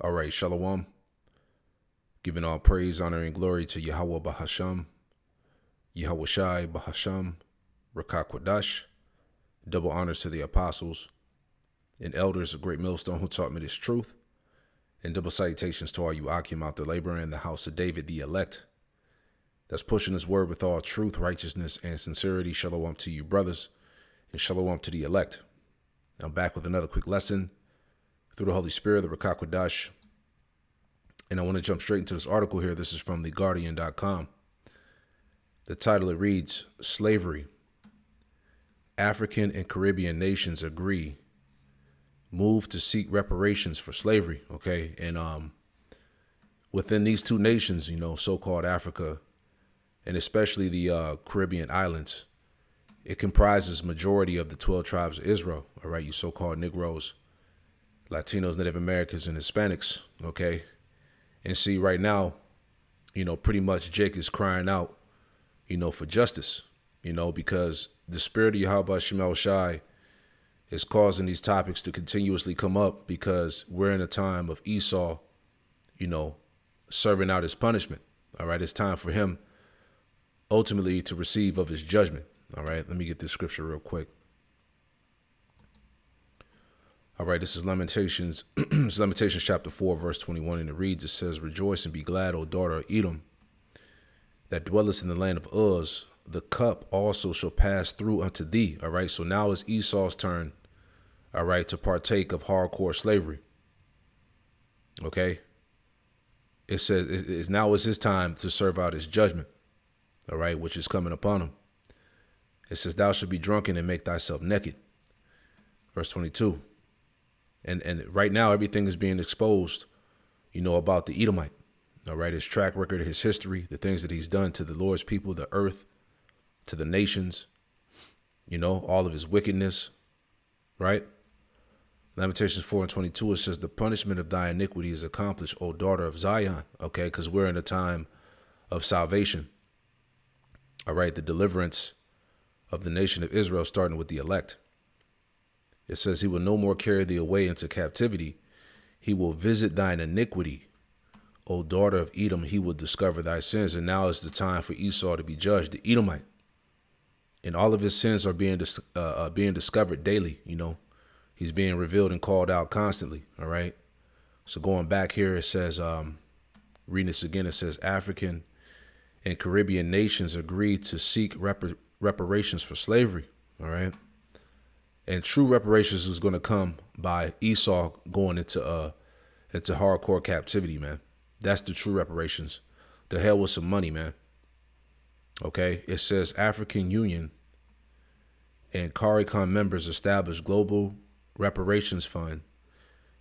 All right, Shalom. Giving all praise, honor, and glory to Yahweh Bahasham, Yahweh Shai Bahasham, Rakakwadash. Double honors to the apostles and elders of Great Millstone who taught me this truth. And double salutations to all you Akim out there laboring in the house of David, the elect. That's pushing his word with all truth, righteousness, and sincerity. Shalom to you, brothers, and shalom to the elect. I'm back with another quick lesson through the Holy Spirit, the Rakakwadash. And I want to jump straight into this article here. This is from theguardian.com. The title, it reads, Slavery. African and Caribbean nations agree. Move to seek reparations for slavery. Okay. And within these two nations, so-called Africa, and especially the Caribbean islands, it comprises majority of the 12 tribes of Israel. All right. You so-called Negroes, Latinos, Native Americans, and Hispanics. Okay. And see, right now, pretty much Jake is crying out, for justice, because the spirit of Yahweh Shemel Shai is causing these topics to continuously come up because we're in a time of Esau, serving out his punishment. All right. It's time for him ultimately to receive of his judgment. All right. Let me get this scripture real quick. All right, this is Lamentations, Lamentations chapter 4, verse 21, and it reads, it says, Rejoice and be glad, O daughter of Edom, that dwellest in the land of Uz. The cup also shall pass through unto thee. All right, so now it's Esau's turn, all right, to partake of hardcore slavery. Okay, it says now is his time to serve out his judgment, all right, which is coming upon him. It says, Thou shalt be drunken and make thyself naked. Verse 22. And right now, everything is being exposed, about the Edomite. All right. His track record, his history, the things that he's done to the Lord's people, the earth, to the nations, all of his wickedness. Right. Lamentations 4 and 22, it says, The punishment of thy iniquity is accomplished, O daughter of Zion. OK, because we're in a time of salvation. All right. The deliverance of the nation of Israel, starting with the elect. It says, He will no more carry thee away into captivity. He will visit thine iniquity. O daughter of Edom, he will discover thy sins. And now is the time for Esau to be judged, the Edomite. And all of his sins are being discovered daily. He's being revealed and called out constantly. All right. So going back here, it says, reading this again, it says, African and Caribbean nations agreed to seek reparations for slavery. All right. And true reparations is going to come by Esau going into hardcore captivity, man. That's the true reparations. The hell with some money, man. Okay. It says African Union and CARICOM members establish global reparations fund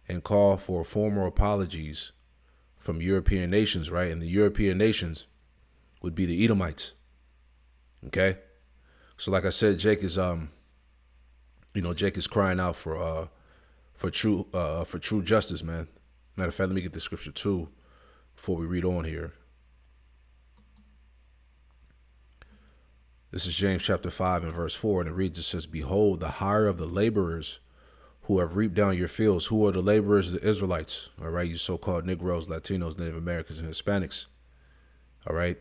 and call for formal apologies from European nations, right? And the European nations would be the Edomites. Okay. So like I said, Jake is Jake is crying out for true justice, man. Matter of fact, let me get the scripture too before we read on here. This is James chapter 5 and verse 4, and it reads, it says, Behold, the hire of the laborers who have reaped down your fields. Who are the laborers? The Israelites. All right, you so-called Negroes, Latinos, Native Americans, and Hispanics. All right.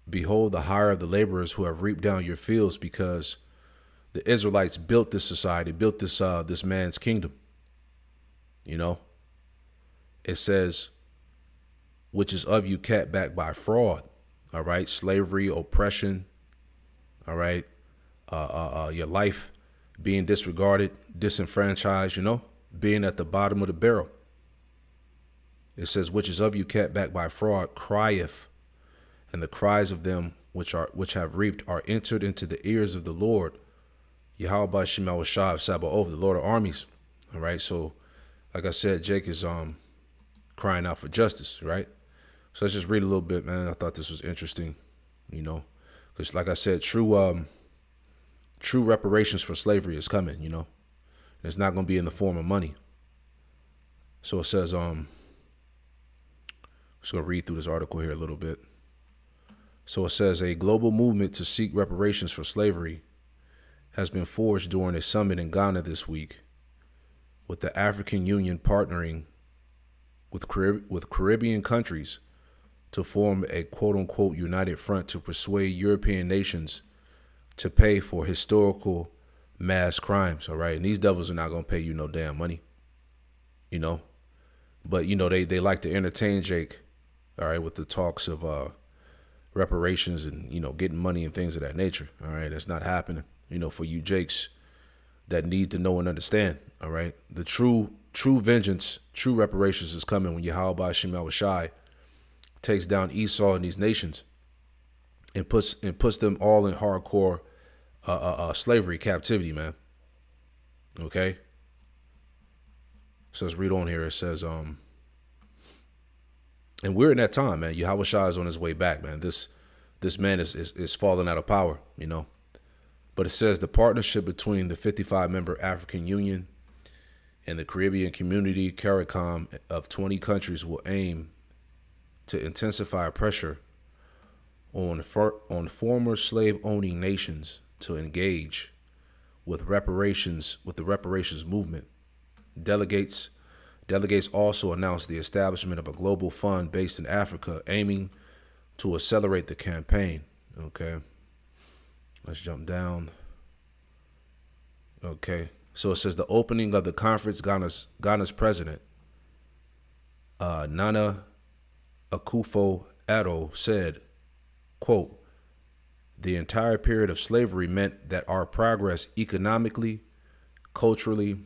Behold, the hire of the laborers who have reaped down your fields, because the Israelites built this society, built this man's kingdom. It says, which is of you kept back by fraud. All right. Slavery, oppression. All right. Your life being disregarded, disenfranchised, being at the bottom of the barrel. It says, which is of you kept back by fraud, crieth, and the cries of them which have reaped are entered into the ears of the Lord. Yahweh Shemel Shai of Sabaoth, the Lord of armies. All right. So like I said, Jake is crying out for justice. Right. So let's just read a little bit, man. I thought this was interesting, because like I said, true reparations for slavery is coming, and it's not going to be in the form of money. So it says, I'm just going to read through this article here a little bit. So it says, a global movement to seek reparations for slavery has been forged during a summit in Ghana this week, with the African Union partnering with Caribbean countries to form a quote unquote united front to persuade European nations to pay for historical mass crimes. All right. And these devils are not going to pay you no damn money, you know. But, you know, they like to entertain Jake, all right, with the talks of reparations and, you know, getting money and things of that nature. All right. That's not happening, you know, for you Jakes that need to know and understand. All right. The true vengeance, true reparations is coming when Yahweh Shem Shai takes down Esau and these nations and puts them all in hardcore slavery, captivity, man. Okay. So let's read on here. It says, and we're in that time, man. Yahweh Shai is on his way back, man. This man is falling out of power, you know. But it says the partnership between the 55-member African Union and the Caribbean Community CARICOM of 20 countries will aim to intensify pressure on former slave-owning nations to engage with the reparations movement. Delegates also announced the establishment of a global fund based in Africa aiming to accelerate the campaign. Okay. Let's jump down. Okay. So it says the opening of the conference, Ghana's president, Nana Akufo-Addo said, quote, the entire period of slavery meant that our progress economically, culturally,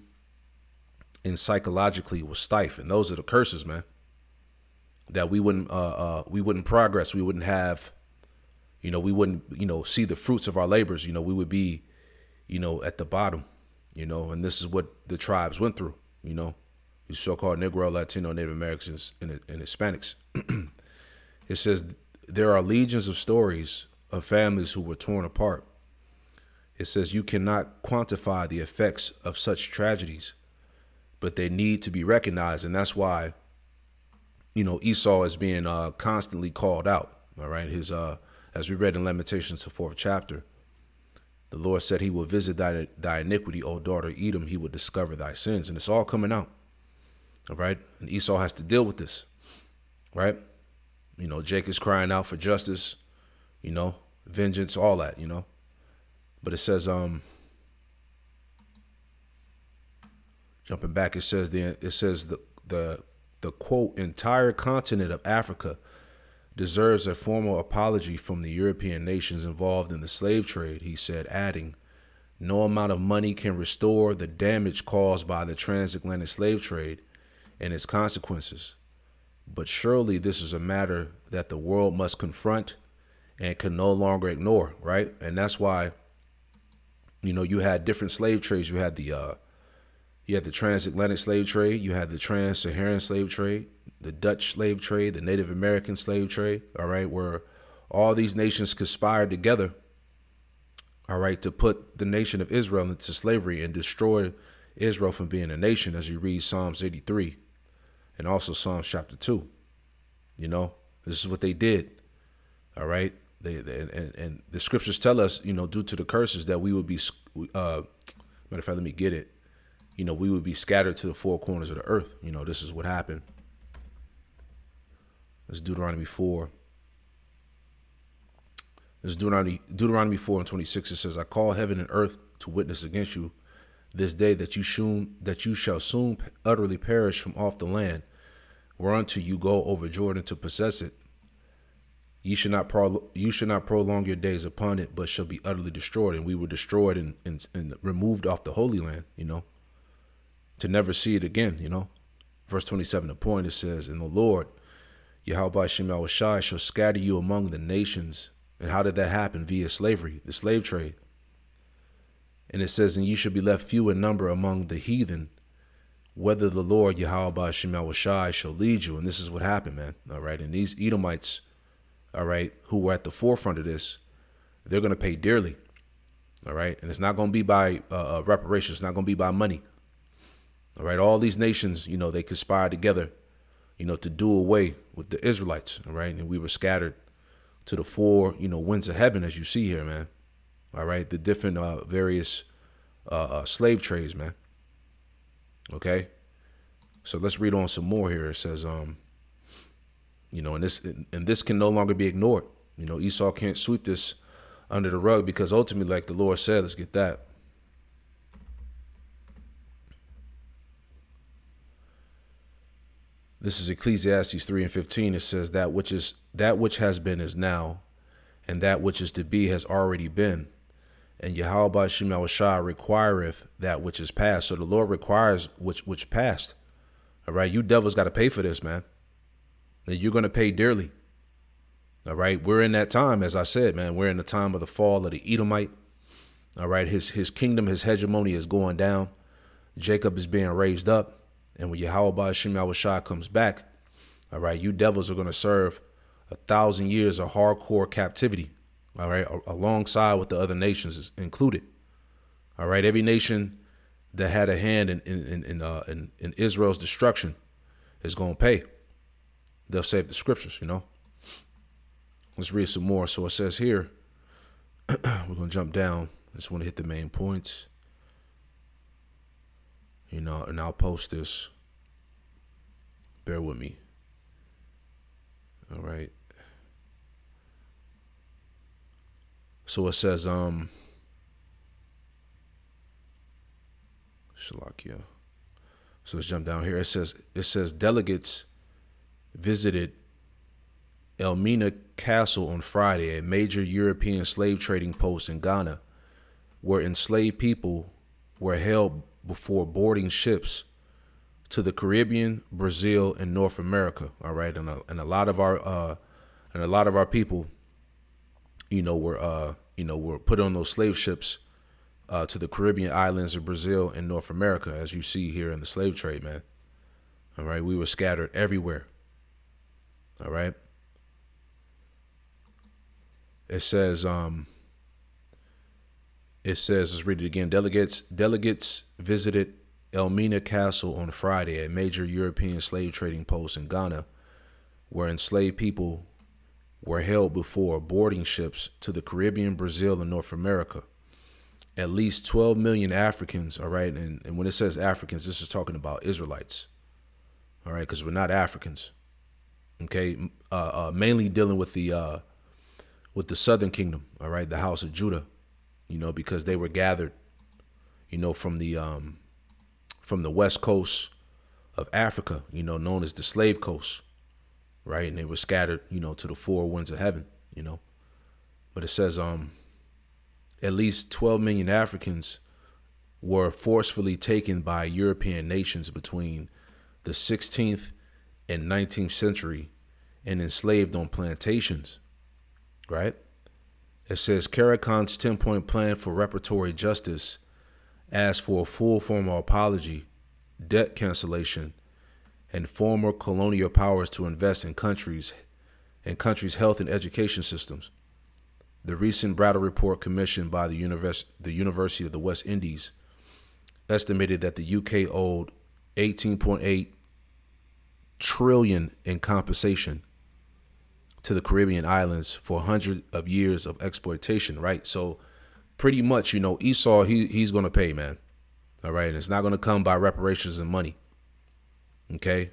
and psychologically was stifled. And those are the curses, man. That we wouldn't progress. We wouldn't have, you know, we wouldn't, you know, see the fruits of our labors. You know, we would be, you know, at the bottom, you know, and this is what the tribes went through, you know, these so-called Negro, Latino, Native Americans, and Hispanics. It says there are legions of stories of families who were torn apart. It says you cannot quantify the effects of such tragedies, but they need to be recognized. And that's why, you know, Esau is being constantly called out. All right. His as we read in Lamentations, the 4th chapter, the Lord said he will visit thy iniquity, O daughter Edom. He will discover thy sins. And it's all coming out. All right. And Esau has to deal with this. Right. You know, Jake is crying out for justice, you know, vengeance, all that, you know. But it says, jumping back, it says the quote, entire continent of Africa deserves a formal apology from the European nations involved in the slave trade, he said, adding, no amount of money can restore the damage caused by the transatlantic slave trade and its consequences. But surely this is a matter that the world must confront and can no longer ignore, right? And that's why, you know, you had different slave trades. You had the transatlantic slave trade, you had the trans-Saharan slave trade, the Dutch slave trade, the Native American slave trade, all right, where all these nations conspired together, all right, to put the nation of Israel into slavery and destroy Israel from being a nation, as you read Psalms 83 and also Psalms chapter 2. You know, this is what they did, all right? And the scriptures tell us, you know, due to the curses that we would be, matter of fact, let me get it. You know, we would be scattered to the four corners of the earth. You know, this is what happened. This is Deuteronomy 4. This is Deuteronomy 4 and 26. It says, I call heaven and earth to witness against you this day that you shall soon utterly perish from off the land, whereunto you go over Jordan to possess it. You should not prolong your days upon it, but shall be utterly destroyed. And we were destroyed and removed off the Holy Land, you know, to never see it again, you know. Verse 27, the point, it says, and the Lord, Yahweh Shem Shai, shall scatter you among the nations. And how did that happen? Via slavery, the slave trade. And it says, and you shall be left few in number among the heathen, whether the Lord, Yahweh Shem Shai, shall lead you. And this is what happened, man. All right. And these Edomites, all right, who were at the forefront of this, they're going to pay dearly. All right. And it's not going to be by reparations. It's not going to be by money. All right. All these nations, you know, they conspired together, you know, to do away with the Israelites. All right. And we were scattered to the four, you know, winds of heaven, as you see here, man. All right. The different various slave trades, man. Okay. So let's read on some more here. It says, and this can no longer be ignored. Esau can't sweep this under the rug, because ultimately, like the Lord said, let's get that. This is Ecclesiastes 3:15. It says, that which has been is now, and that which is to be has already been. And Yahweh Shema Shai requireth that which is past. So the Lord requires which passed. All right, you devils got to pay for this, man. And you're going to pay dearly. All right, we're in that time, as I said, man. We're in the time of the fall of the Edomite. All right, his kingdom, his hegemony is going down. Jacob is being raised up. And when Yahweh Shema Shai comes back, all right, you devils are going to serve 1,000 years of hardcore captivity, all right, alongside with the other nations included. All right, every nation that had a hand in Israel's destruction is going to pay. They'll save the scriptures, Let's read some more. So it says here, we're going to jump down. I just want to hit the main points. And I'll post this. Bear with me. All right. So it says, Shalakia. So let's jump down here. It says delegates visited Elmina Castle on Friday, a major European slave trading post in Ghana, where enslaved people were held before boarding ships to the Caribbean, Brazil, and North America. All right, and a lot of our people, were put on those slave ships to the Caribbean islands of Brazil and North America, as you see here in the slave trade, man. All right, we were scattered everywhere. All right. It says, let's read it again. Delegates visited Elmina Castle on Friday, a major European slave trading post in Ghana, where enslaved people were held before boarding ships to the Caribbean, Brazil, and North America. At least 12 million Africans, all right, and when it says Africans, this is talking about Israelites, all right, because we're not Africans, okay, mainly dealing with the southern kingdom, all right, the house of Judah, because they were gathered, from the west coast of Africa, known as the slave coast, right, and they were scattered, to the four winds of heaven, but it says, at least 12 million Africans were forcefully taken by European nations between the 16th and 19th century and enslaved on plantations, right? It says Caracon's 10-point plan for reparatory justice asks for a full formal apology, debt cancellation, and former colonial powers to invest in countries' health and education systems. The recent Brattle Report commissioned by the University of the West Indies estimated that the UK owed 18.8 trillion in compensation to the Caribbean islands for hundreds of years of exploitation, right? So pretty much, Esau, he's going to pay, man. All right. And it's not going to come by reparations and money. Okay.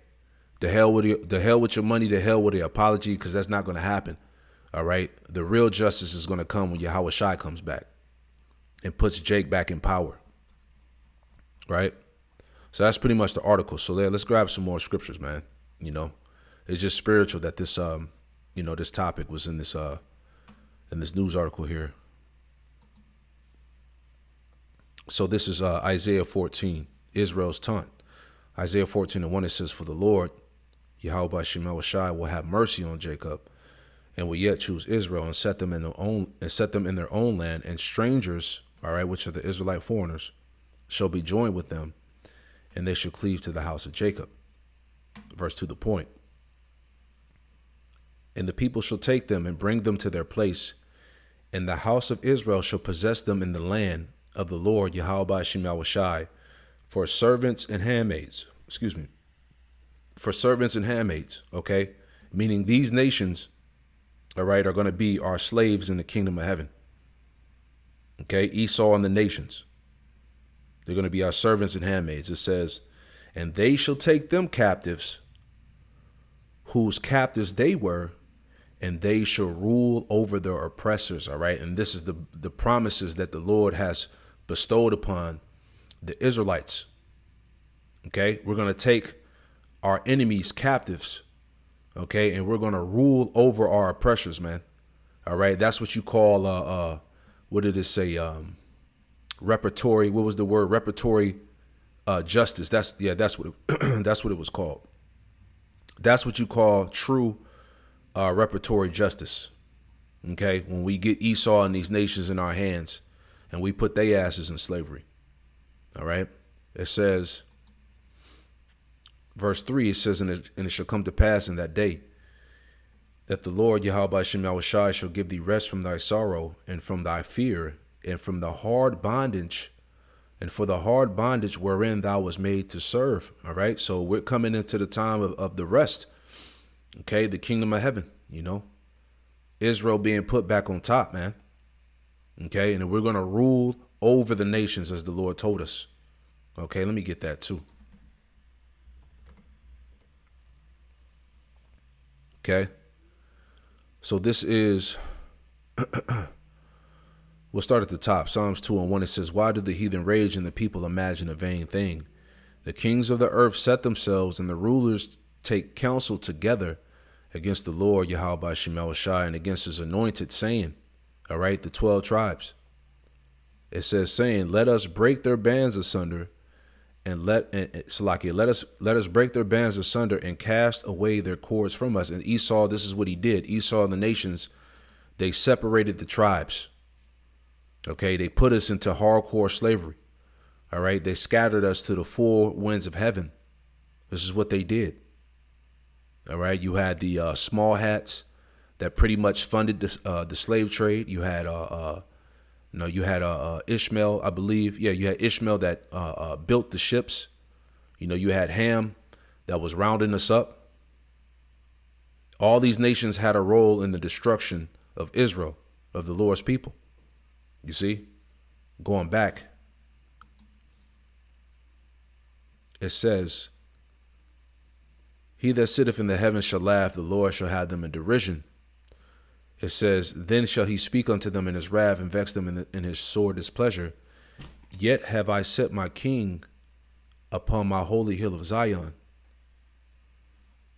The hell with your money, the hell with the apology, because that's not going to happen. All right. The real justice is going to come when Yahweh Shai comes back and puts Jake back in power. Right. So that's pretty much the article. So let's grab some more scriptures, man. It's just spiritual that this, this topic was in this news article here. So this is Isaiah 14, Israel's taunt. Isaiah 14:1, it says, "For the Lord, Yahweh Shema Shai, will have mercy on Jacob, and will yet choose Israel and set them in their own land, and strangers, all right, which are the Israelite foreigners, shall be joined with them, and they shall cleave to the house of Jacob." Verse 2, the point. "And the people shall take them and bring them to their place, and the house of Israel shall possess them in the land of the Lord Yahweh Shema Shai, for servants and handmaids." For servants and handmaids, okay? Meaning these nations, all right, are going to be our slaves in the kingdom of heaven. Okay, Esau and the nations. They're going to be our servants and handmaids. It says, And they shall take them captives, whose captives they were, and they shall rule over their oppressors. All right. And this is the promises that the Lord has bestowed upon the Israelites. Okay. We're going to take our enemies captives. Okay. And we're going to rule over our oppressors, man. All right. That's what you call, what did it say? Reparatory. What was the word? Reparatory justice. That's what it, that's what it was called. That's what you call true reparatory justice. Okay, when we get Esau and these nations in our hands and we put their asses in slavery. All right. It says, verse 3, it says, and it shall come to pass in that day that the Lord Yahweh Shem Yahushai shall give thee rest from thy sorrow and from thy fear and from the hard bondage, and for the hard bondage wherein thou was made to serve. All right. So we're coming into the time of the rest. Okay. The kingdom of heaven, Israel being put back on top, man. Okay. And we're going to rule over the nations as the Lord told us. Okay. Let me get that too. Okay. So this is, we'll start at the top. Psalms 2:1. It says, why do the heathen rage and the people imagine a vain thing? The kings of the earth set themselves and the rulers take counsel together against the Lord Yahweh Shem Yahushai and against his anointed, saying, all right, the 12 tribes. It says, saying, let us break their bands asunder and let us break their bands asunder and cast away their cords from us. And Esau, this is what he did. Esau and the nations, they separated the tribes. Okay, they put us into hardcore slavery. All right, they scattered us to the four winds of heaven. This is what they did. All right, you had the small hats that pretty much funded the slave trade. You had Ishmael, I believe. Yeah, you had Ishmael that built the ships. You had Ham that was rounding us up. All these nations had a role in the destruction of Israel, of the Lord's people. You see, going back, it says, he that sitteth in the heavens shall laugh, the Lord shall have them in derision. It says, then shall he speak unto them in his wrath and vex them in his sore displeasure. Yet have I set my king upon my holy hill of Zion.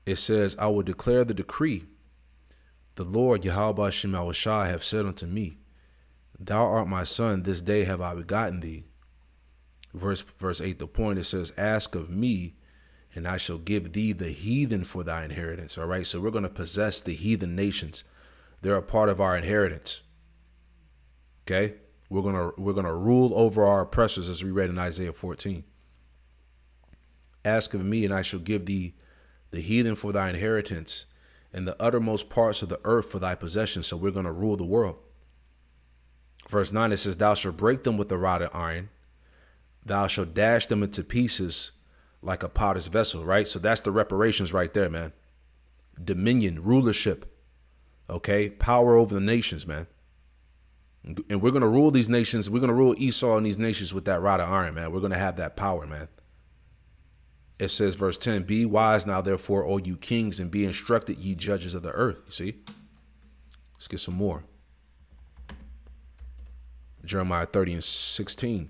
It says, I will declare the decree. The Lord Yahweh Shem Yahushai have said unto me, thou art my son, this day have I begotten thee. Verse 8, the point, it says, ask of me, and I shall give thee the heathen for thy inheritance. All right, so we're going to possess the heathen nations. They're a part of our inheritance. Okay, we're gonna rule over our oppressors, as we read in Isaiah 14. Ask of me, and I shall give thee the heathen for thy inheritance, and the uttermost parts of the earth for thy possession. So we're going to rule the world. Verse 9, it says, thou shalt break them with the rod of iron. Thou shalt dash them into pieces like a potter's vessel, right? So that's the reparations right there, man. Dominion, rulership, okay? Power over the nations, man. And we're going to rule these nations. We're going to rule Esau and these nations with that rod of iron, man. We're going to have that power, man. It says, verse 10, be wise now, therefore, O you kings, and be instructed, ye judges of the earth. You see? Let's get some more. Jeremiah 30:16.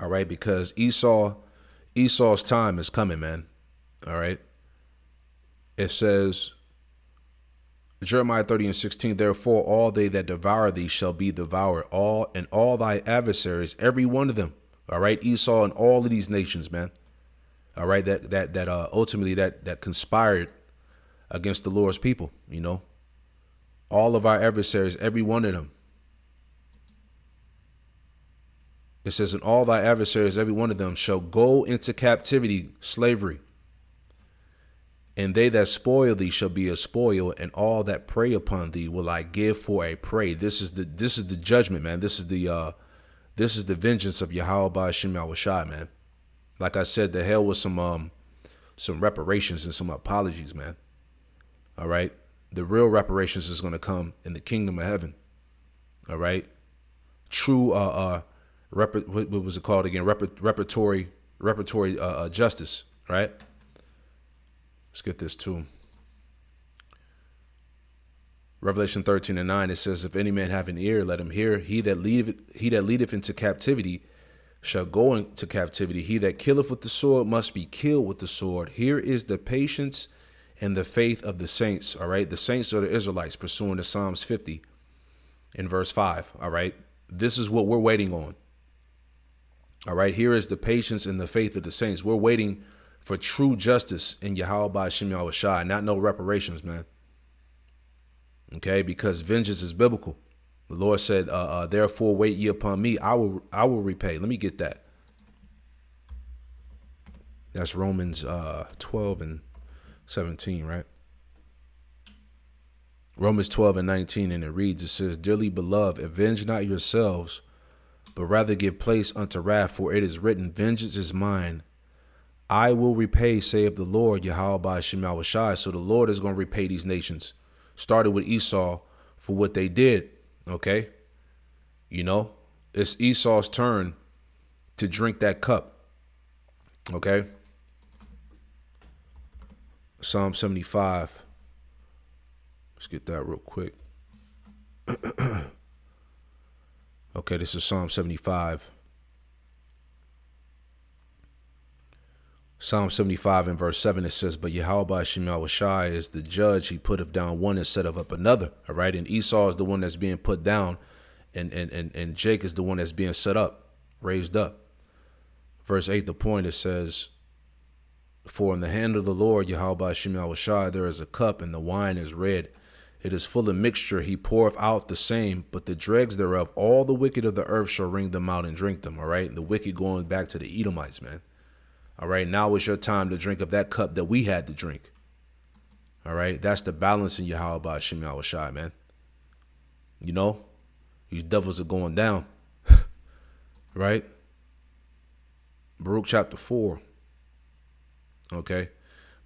All right, because Esau's time is coming, man. All right. It says, Jeremiah 30:16, therefore all they that devour thee shall be devoured, all thy adversaries, every one of them. All right, Esau and all of these nations, man. All right, that ultimately that conspired against the Lord's people, all of our adversaries, every one of them. It says, and all thy adversaries, every one of them, shall go into captivity, slavery. And they that spoil thee shall be a spoil, and all that prey upon thee will I give for a prey. This is the judgment, man. This is the vengeance of Yahweh Shem Yahushai, man. Like I said, the hell with some reparations and some apologies, man. All right. The real reparations is going to come in the kingdom of heaven. All right. True, what was it called again? Reparatory reparatory justice, right? Let's get this too. Revelation 13:9, it says, if any man have an ear, let him hear. He that leadeth into captivity shall go into captivity. He that killeth with the sword must be killed with the sword. Here is the patience and the faith of the saints. All right. The saints are the Israelites, pursuing to Psalms 50 in verse 5. All right. This is what we're waiting on. All right. Here is the patience and the faith of the saints. We're waiting for true justice in Yahweh Ba'Shem Yahweh Shai, not no reparations, man. Okay, because vengeance is biblical. The Lord said, therefore wait ye upon me. I will repay. Let me get that. That's Romans 12:17, right? Romans 12:19, and it reads, it says, dearly beloved, avenge not yourselves, but rather give place unto wrath, for it is written, vengeance is mine. I will repay, saith the Lord, Yahweh Ba'Shem Yahweh Shai. So the Lord is going to repay these nations. Started with Esau for what they did. Okay. You know, it's Esau's turn to drink that cup. Okay. Psalm 75. Let's get that real quick. Okay. This is Psalm 75. Psalm 75 and verse 7, it says, but Yahweh Ba'Shem Yahweh Shai is the judge. He putteth down one and setteth up another. All right. And Esau is the one that's being put down. And Jake is the one that's being set up, raised up. Verse 8, the point, it says, for in the hand of the Lord, Yahweh Ba'Shem Yahweh Shai, there is a cup, and the wine is red. It is full of mixture. He poureth out the same, but the dregs thereof, all the wicked of the earth shall wring them out and drink them. All right. The wicked going back to the Edomites, man. All right, now is your time to drink of that cup that we had to drink. All right, that's the balance in Yahweh Ba'Shem Yahweh Shai, man. You know, these devils are going down. Right? Baruch chapter 4. Okay.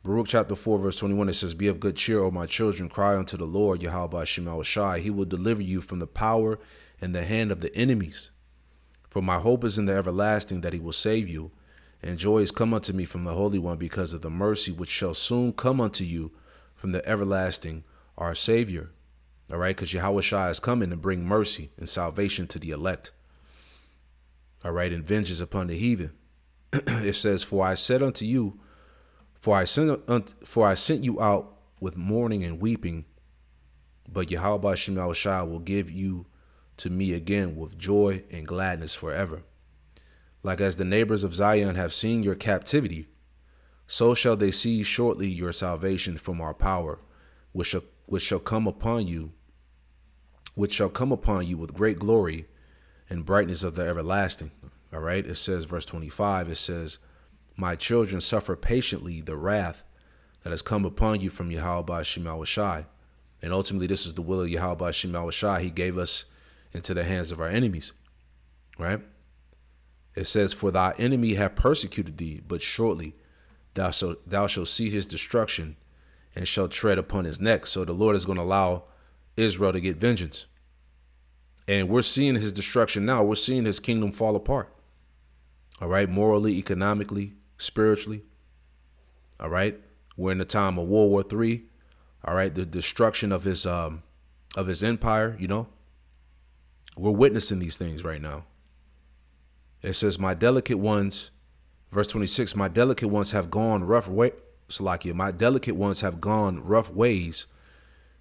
Baruch chapter 4, verse 21, it says, be of good cheer, O my children, cry unto the Lord, Yahweh Ba'Shem Yahweh Shai. He will deliver you from the power and the hand of the enemies. For my hope is in the everlasting, that he will save you. And joy is come unto me from the Holy One, because of the mercy which shall soon come unto you from the everlasting, our Savior. All right, because Yahweh Shai is coming to bring mercy and salvation to the elect. All right, and vengeance upon the heathen. It says, for I said unto you, for I sent you out with mourning and weeping, but Yahweh Ba'Shem Yahweh Shai will give you to me again with joy and gladness forever. Like as the neighbors of Zion have seen your captivity, so shall they see shortly your salvation from our power, which shall come upon you with great glory and brightness of the everlasting. All right. It says, verse 25, it says, my children, suffer patiently the wrath that has come upon you from Yahweh Ba'Shem Yahweh Shai. And ultimately, this is the will of Yahweh Ba'Shem Yahweh Shai. He gave us into the hands of our enemies. Right. It says, for thy enemy have persecuted thee, but shortly thou shalt see his destruction and shalt tread upon his neck. So the Lord is going to allow Israel to get vengeance. And we're seeing his destruction now. We're seeing his kingdom fall apart. All right. Morally, economically, spiritually. All right. We're in the time of World War III. All right. The destruction of his empire, you know, we're witnessing these things right now. It says, my delicate ones, verse 26, my delicate ones have gone rough way. Salakia, my delicate ones have gone rough ways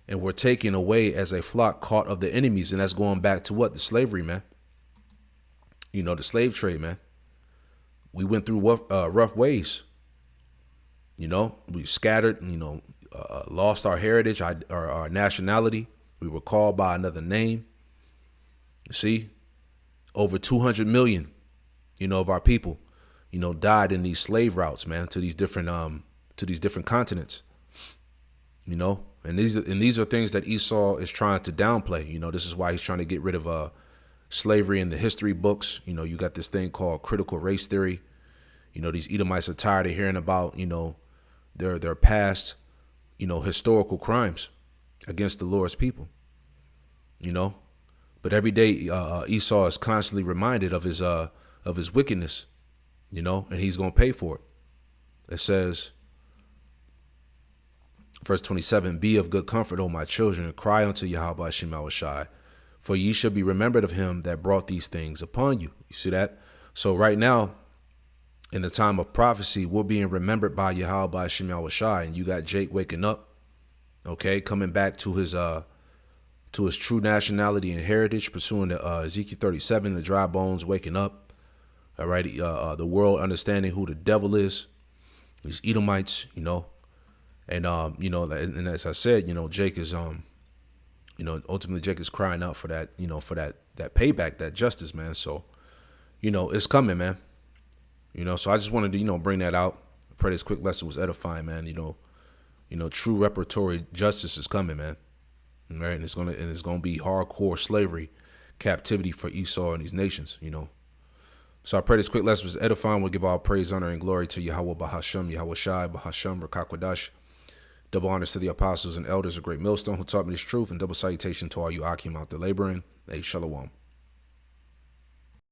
and were taken away as a flock caught of the enemies. And that's going back to what? The slavery, man. You know, the slave trade, man. We went through rough ways. You know, we scattered, you know, lost our heritage, our nationality. We were called by another name. You see, over 200 million. You know, of our people, you know, died in these slave routes, man, to these different continents, you know, and these are things that Esau is trying to downplay. You know, this is why he's trying to get rid of slavery in the history books. You know, you got this thing called critical race theory. You know, these Edomites are tired of hearing about, you know, their past, you know, historical crimes against the Lord's people, you know, but every day Esau is constantly reminded of his wickedness, and he's going to pay for it. It says, verse 27, be of good comfort, O my children, and cry unto Yahweh Hashem Yahushai, for ye shall be remembered of him that brought these things upon you. You see that? So right now, in the time of prophecy, we're being remembered by Yahweh Hashem Yahushai, and you got Jake waking up, okay, coming back to his true nationality and heritage, pursuing the Ezekiel 37, the dry bones waking up. All right, the world understanding who the devil is, these Edomites, and and as I said, Jake is ultimately Jake is crying out for that, for that payback, that justice, man. So, it's coming, man. So I just wanted to, bring that out. I pray this quick lesson was edifying, man. True reparatory justice is coming, man. Right, and it's gonna be hardcore slavery, captivity for Esau and these nations, So I pray this quick lesson was edifying. We'll give all praise, honor, and glory to Yahweh Bahasham, Yahweh Shai, Bahasham, Rakakwadash. Double honors to the apostles and elders of Great Millstone who taught me this truth, and double salutation to all you Akim out there laboring. Hey, Shalom.